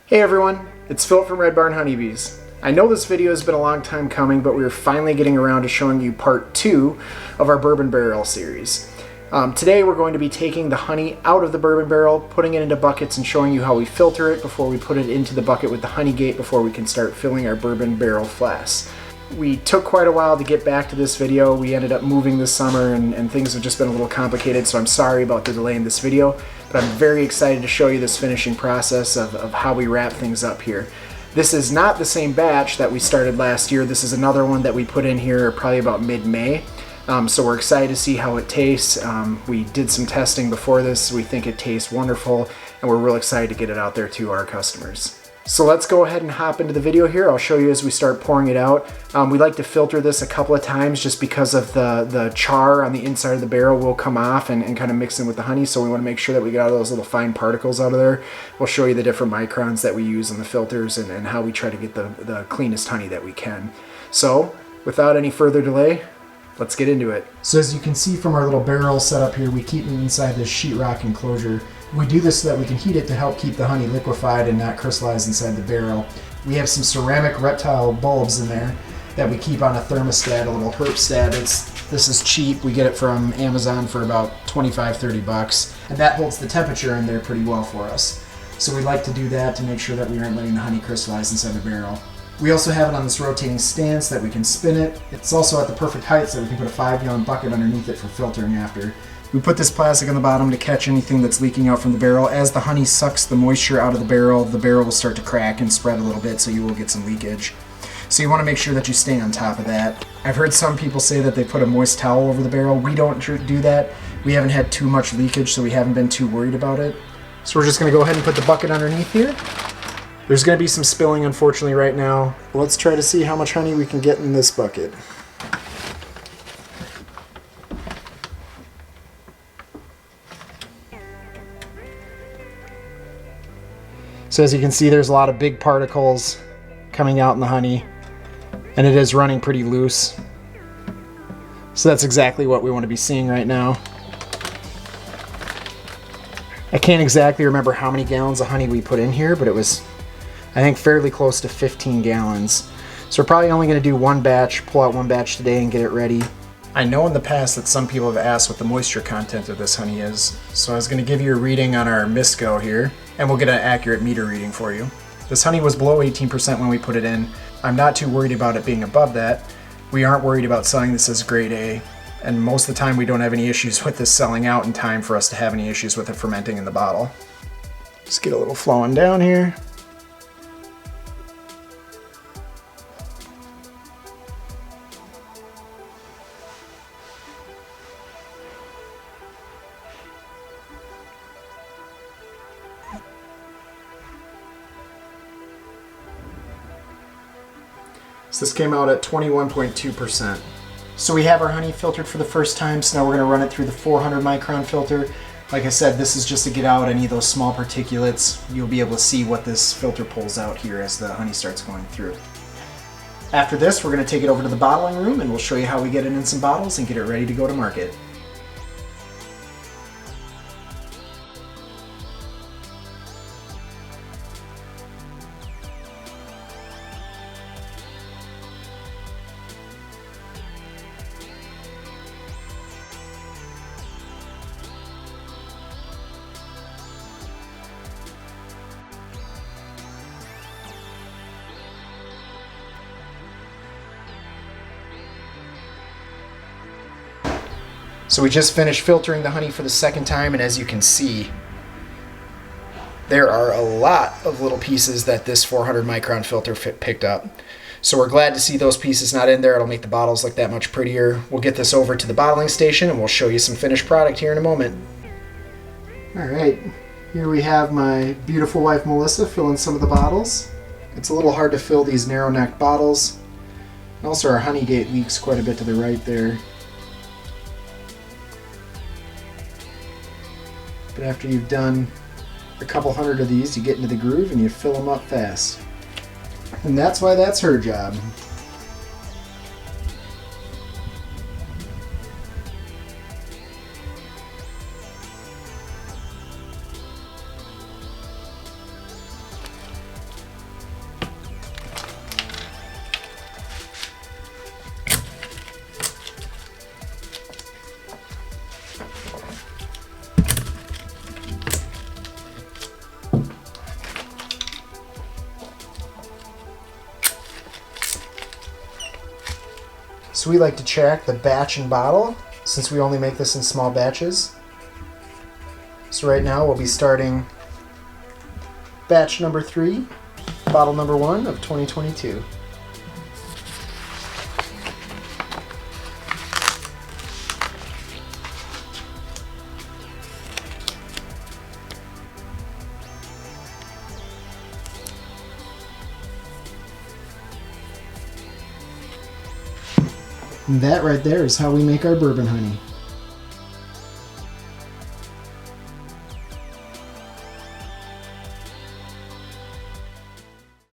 Hey everyone, it's Phil from Red Barn Honeybees. I know this video has been a long time coming, but we are finally getting around to showing you part 2 of our bourbon barrel series. Today we're going to be taking the honey out of the bourbon barrel, putting it into buckets, and showing you how we filter it before we put it into the bucket with the honey gate before we can start filling our bourbon barrel flasks. We took quite a while to get back to this video. We ended up moving this summer and things have just been a little complicated, so I'm sorry about the delay in this video, but I'm very excited to show you this finishing process of how we wrap things up here. This is not the same batch that we started last year. This is another one that we put in here probably about mid-May. So we're excited to see how it tastes. We did some testing before this. We think it tastes wonderful, and we're real excited to get it out there to our customers. So let's go ahead and hop into the video here. I'll show you as we start pouring it out. We like to filter this a couple of times just because of the char on the inside of the barrel will come off and kind of mix in with the honey. So we want to make sure that we get all those little fine particles out of there. We'll show you the different microns that we use on the filters and how we try to get the cleanest honey that we can. So without any further delay, let's get into it. So as you can see from our little barrel setup here, we keep it inside this sheetrock enclosure. We do this so that we can heat it to help keep the honey liquefied and not crystallize inside the barrel. We have some ceramic reptile bulbs in there that we keep on a thermostat, a little herpstat. This is cheap. We get it from Amazon for about 25-30 bucks, and that holds the temperature in there pretty well for us. So we like to do that to make sure that we aren't letting the honey crystallize inside the barrel. We also have it on this rotating stand so that we can spin it. It's also at the perfect height so that we can put a 5-gallon bucket underneath it for filtering after. We put this plastic on the bottom to catch anything that's leaking out from the barrel. As the honey sucks the moisture out of the barrel will start to crack and spread a little bit, so you will get some leakage. So you want to make sure that you stay on top of that. I've heard some people say that they put a moist towel over the barrel. We don't do that. We haven't had too much leakage, so we haven't been too worried about it. So we're just going to go ahead and put the bucket underneath here. There's going to be some spilling, unfortunately, right now. Let's try to see how much honey we can get in this bucket. So as you can see, there's a lot of big particles coming out in the honey, and it is running pretty loose. So that's exactly what we want to be seeing right now. I can't exactly remember how many gallons of honey we put in here, but it was, I think, fairly close to 15 gallons. So we're probably only going to do one batch, pull out one batch today and get it ready. I know in the past that some people have asked what the moisture content of this honey is, so I was going to give you a reading on our Misco here, and we'll get an accurate meter reading for you. This honey was below 18% when we put it in. I'm not too worried about it being above that. We aren't worried about selling this as grade A, and most of the time we don't have any issues with this selling out in time for us to have any issues with it fermenting in the bottle. Just get a little flowing down here. So this came out at 21.2%. So we have our honey filtered for the first time, so now we're going to run it through the 400 micron filter. Like I said, this is just to get out any of those small particulates. You'll be able to see what this filter pulls out here as the honey starts going through. After this, we're going to take it over to the bottling room and we'll show you how we get it in some bottles and get it ready to go to market. So we just finished filtering the honey for the second time, and as you can see, there are a lot of little pieces that this 400 micron filter picked up. So we're glad to see those pieces not in there. It'll make the bottles look that much prettier. We'll get this over to the bottling station and we'll show you some finished product here in a moment. All right, here we have my beautiful wife Melissa filling some of the bottles. It's a little hard to fill these narrow neck bottles. And also our honey gate leaks quite a bit to the right there. But after you've done a couple hundred of these, you get into the groove and you fill them up fast. And that's why that's her job. So we like to track the batch and bottle since we only make this in small batches. So right now we'll be starting batch number 3, bottle number 1 of 2022. And that right there is how we make our bourbon honey.